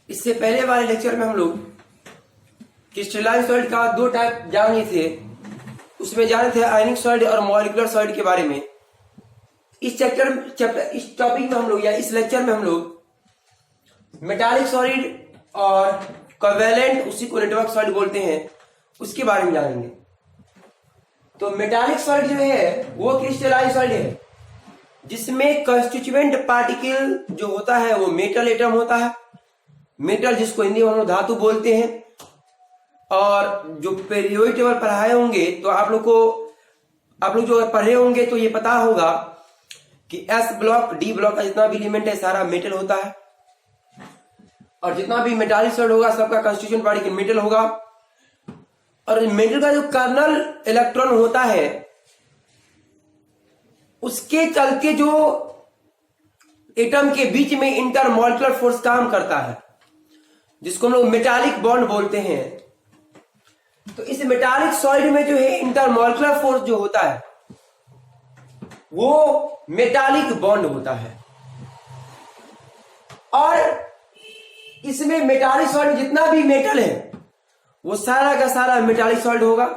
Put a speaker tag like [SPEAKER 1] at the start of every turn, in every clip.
[SPEAKER 1] इससे पहले वाले लेक्चर में हम लोग क्रिस्टलाइन सॉलिड का दो टाइप जाने थे। उसमें जाने थे आयनिक सॉलिड और मॉलिक्यूलर सॉलिड के बारे में। इस टॉपिक में हम लोग या इस लेक्चर में हम लोग मेटालिक सॉलिड और कोवेलेंट, उसी को नेटवर्क सॉलिड बोलते हैं, उसके बारे में जानेंगे। तो मेटालिक सॉलिड जो है वो क्रिस्टलाइन सॉलिड है जिसमें कंस्टिट्यूएंट पार्टिकल जो होता है वो मेटल एटम होता है। मेटल जिसको हिंदी में हम लोग धातु बोलते हैं। और जो पीरियोडिक टेबल पढ़ाए होंगे तो आप लोग जो पढ़े होंगे तो ये पता होगा कि एस ब्लॉक डी ब्लॉक का जितना भी एलिमेंट है सारा मेटल होता है। और जितना भी मेटालिक सॉलिड होगा सबका कंस्टिट्यूएंट पार्टिकल मेटल होगा। और मेटल का जो कर्नल इलेक्ट्रॉन होता है उसके चलते जो एटम के बीच में इंटरमॉलिक्यूलर फोर्स काम करता है जिसको हम लोग मेटालिक बॉन्ड बोलते हैं। तो इस मेटालिक सॉलिड में जो है इंटरमॉलिक्यूलर फोर्स जो होता है वो मेटालिक बॉन्ड होता है। और इसमें मेटालिक सॉलिड जितना भी मेटल है वो सारा का सारा मेटालिक सॉलिड होगा।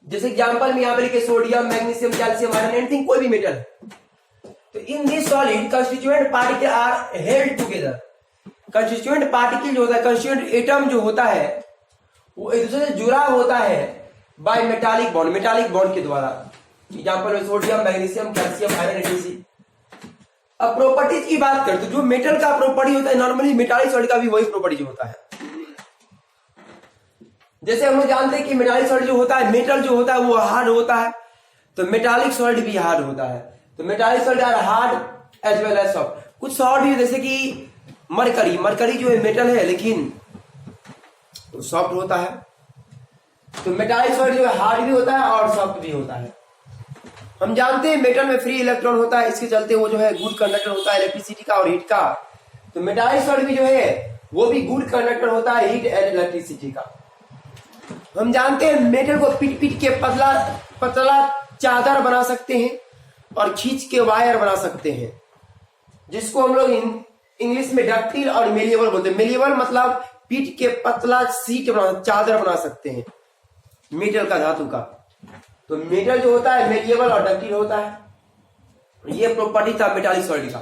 [SPEAKER 1] जैसे एग्जांपल में यहां पर लिखे sodium, magnesium, calcium, iron, anything, कोई भी मेटल है। तो in this solid constituent particle are held together. Constituent particle जो होता है, कंस्टिट्यूएंट एटम जो होता है वो एक दूसरे से जुड़ा होता है by metallic bond, metallic bond के द्वारा। एग्जांपल में sodium, magnesium, calcium, iron, etc. अब प्रॉपर्टीज की बात करते तो जो मेटल का प्रॉपर्टी होता है नॉर्मली मेटालिक सॉलिड का भी वही प्रॉपर्टी होता है। जैसे हम लोग जानते हैं कि मेटालिक सॉलिड जो होता है, मेटल जो होता है वो हार्ड होता है, तो मेटालिक सॉलिड भी हार्ड होता है। तो metallic solid are hard as well as soft. कुछ सॉफ्ट भी जैसे कि मरकरी जो है मेटल है लेकिन तो सॉफ्ट होता है। तो मेटालिक सॉलिड जो है हार्ड भी होता है और सॉफ्ट भी होता है। हम जानते हैं मेटल में फ्री इलेक्ट्रॉन होता है, इसके चलते वो जो है गुड कंडक्टर होता है इलेक्ट्रिसिटी का और हीट का। तो मेटालिक सॉलिड भी जो है वो भी गुड कंडक्टर होता है हीट एंड इलेक्ट्रिसिटी का। हम जानते हैं मेटल को पीट के पतला चादर बना सकते हैं और खींच के वायर बना सकते हैं, जिसको हम लोग इंग्लिश में डक्टाइल और मेलिएबल बोलते हैं। मेलिएबल मतलब पीट के पतला सीट चादर बना सकते हैं मेटल का, धातु का। तो मेटल जो होता है मेलिएबल और डक्टाइल होता है। ये प्रॉपर्टी था मेटालिक सॉलिड का।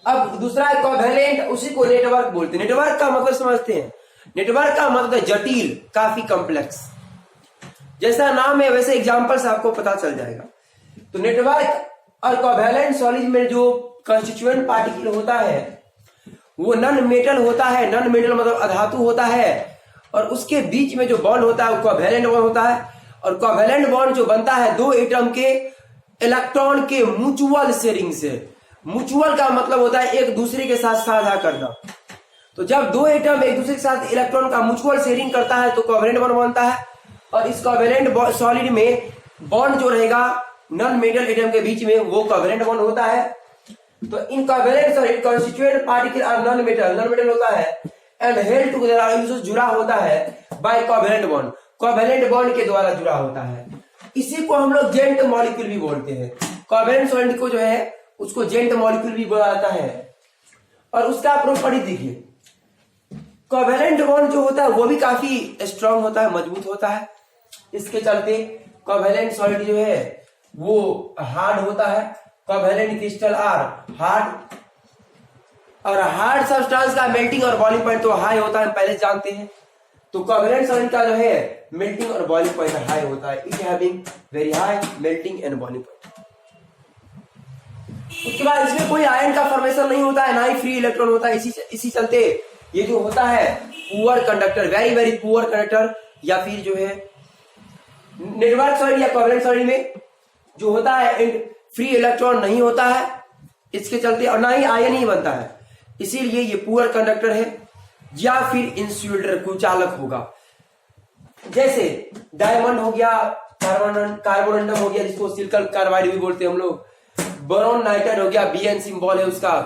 [SPEAKER 1] अब दूसरा है कोवेलेंट, उसी को नेटवर्क बोलते हैं। नेटवर्क का मतलब समझते हैं। नेटवर्क का मतलब है जटिल, काफी कॉम्प्लेक्स। जैसा नाम है वैसे एग्जांपल से आपको पता चल जाएगा। तो नेटवर्क और कोवेलेंट सॉलिड में जो कंस्टिट्यूएंट पार्टिकल होता है वो नॉन मेटल होता है। नॉन मेटल मतलब अधातु होता है। और उसके बीच में जो बॉन्ड होता है वो कोवेलेंट बॉन्ड होता है। और कोवेलेंट बॉन्ड जो बनता है दो एटम के इलेक्ट्रॉन के म्यूचुअल शेयरिंग से। म्यूचुअल का मतलब होता है एक दूसरे के साथ साझा करना। तो जब दो एटम एक दूसरे के साथ इलेक्ट्रॉन का म्यूचुअल शेयरिंग करता है तो कोवेलेंट बॉन्ड बनता है। और इस कोवेलेंट सॉलिड में बॉन्ड जो रहेगा नॉन मेटल एटम के बीच में वो कोवेलेंट बॉन्ड होता है। तो in covalent solid constituent particle are non metal होता है एंड हेल्ड टुगेदर, एक दूसरे से जुड़ा होता है by covalent bond, covalent bond के द्वारा जुड़ा होता है। इसी को हम लोग जेंट मॉलिक्यूल भी बोलते हैं। कोवेलेंट सॉलिड को जो है उसको जेंट मॉलिक्यूल भी बोला जाता है। और उसका प्रॉपर्टी देखिए, कोवेलेंट बॉन्ड जो होता है वो भी काफी स्ट्रांग होता है, मजबूत होता है। इसके चलते कोवेलेंट सॉलिड जो है वो हार्ड होता है। Covalent crystal are hard. और हार्ड सब्सटेंस का मेल्टिंग और बॉइलिंग पॉइंट तो हाई होता है, हम पहले जानते हैं। तो कोवेलेंट सॉलिड का जो है मेल्टिंग और बॉइलिंग पॉइंट हाई होता है। It having very high melting and boiling point. उसके बाद इसमें कोई आयन का फॉर्मेशन नहीं होता है, ना ही फ्री इलेक्ट्रॉन होता है। इसी चलते ये जो होता है poor conductor, very very poor conductor. या फिर जो है नेटवर्क सॉलिड या कोवेलेंट सॉलिड में जो होता है फ्री इलेक्ट्रॉन नहीं होता है, इसके चलते, और ना ही आयन ही बनता है, इसीलिए ये पुअर कंडक्टर है। या फिर इंसुलेटर, कुचालक होगा। जैसे डायमंड हो गया, कार्बोनेटम हो गया जिसको सिलिकॉन कार्बाइड भी बोलते हैं हम लोग, बोरॉन नाइट्राइड हो गया, Bn सिंबल है उसका।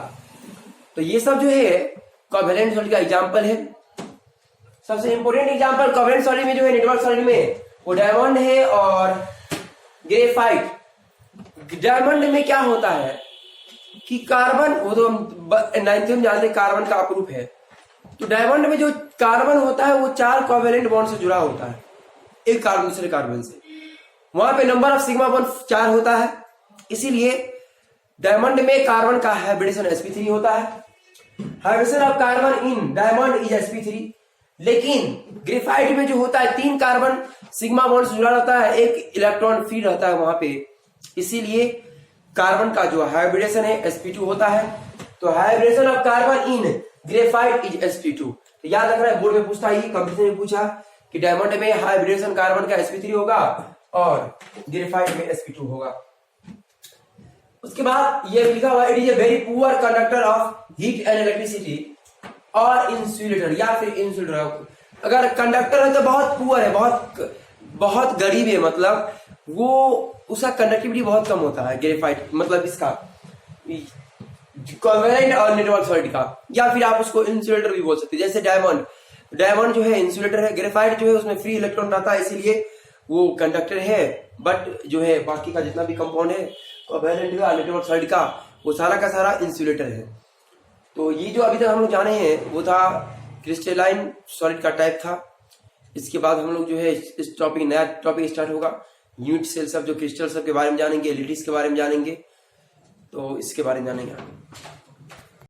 [SPEAKER 1] तो ये सब जो है कोवेलेंट सॉलिड का एग्जांपल है। सबसे इंपॉर्टेंट एग्जांपल कोवेलेंट सॉलिड में जो है नेटवर्क सॉलिड में वो डायमंड है और ग्रेफाइट। डायमंड में क्या होता है कि कार्बन, वो तो हम 9th में जानते हैं कार्बन का अपरूप है। तो डायमंड में जो कार्बन होता है वो 4 कोवेलेंट बॉन्ड से जुड़ा होता है, एक कार्बन दूसरे कार्बन से। वहां पे नंबर ऑफ सिग्मा बॉन्ड 4 होता है, इसीलिए डायमंड में कार्बन का हाइब्रिडेशन sp3 होता है। Hybridisation of carbon in diamond is sp3। लेकिन ग्रेफाइट में जो होता है 3 कार्बन सिग्मा बॉन्ड से जुड़ा रहता है, एक इलेक्ट्रॉन फ्री रहता है वहां पे, इसीलिए कार्बन का जो हाइब्रिडेशन है sp2 होता है। तो hybridisation of carbon in graphite is sp2। तो याद रखना है, बोर्ड में पूछता है, कंपटीशन में पूछा कि डायमंड में हाइब्रिडेशन कार्बन का sp3 होगा और ग्रेफाइट में sp2 होगा। उसके बाद ये लिखा हुआ it is a very poor conductor of heat and electricity और इंसुलेटर या फिर इंसुलेटर। अगर कंडक्टर है तो बहुत पुअर है, बहुत गरीब है, मतलब वो उसका कंडक्टिविटी बहुत कम होता है ग्रेफाइट, मतलब इसका कोवेलेंट और नेटवर्क सॉलिड का, या फिर आप उसको इंसुलेटर भी बोल सकते हैं। जैसे डायमंड जो है इंसुलेटर है, ग्रेफाइट जो है उसमें फ्री इलेक्ट्रॉन रहता है, इसीलिए वो कंडक्टर है, बट जो है बाकी का जितना भी कंपाउंड है कोवेलेंट का नेटवर्क सॉलिड का, वो सारा का सारा इंसुलेटर है। तो ये जो अभी तक हम लोग जाने हैं वो था क्रिस्टलाइन सॉलिड का टाइप था। इसके बाद हम लोग जो है इस टॉपिक नया टॉपिक स्टार्ट होगा, यूनिट सेल सब जो क्रिस्टल सब के बारे में जानेंगे, लिटिस के बारे में जानेंगे, तो इसके बारे में जानेंगे।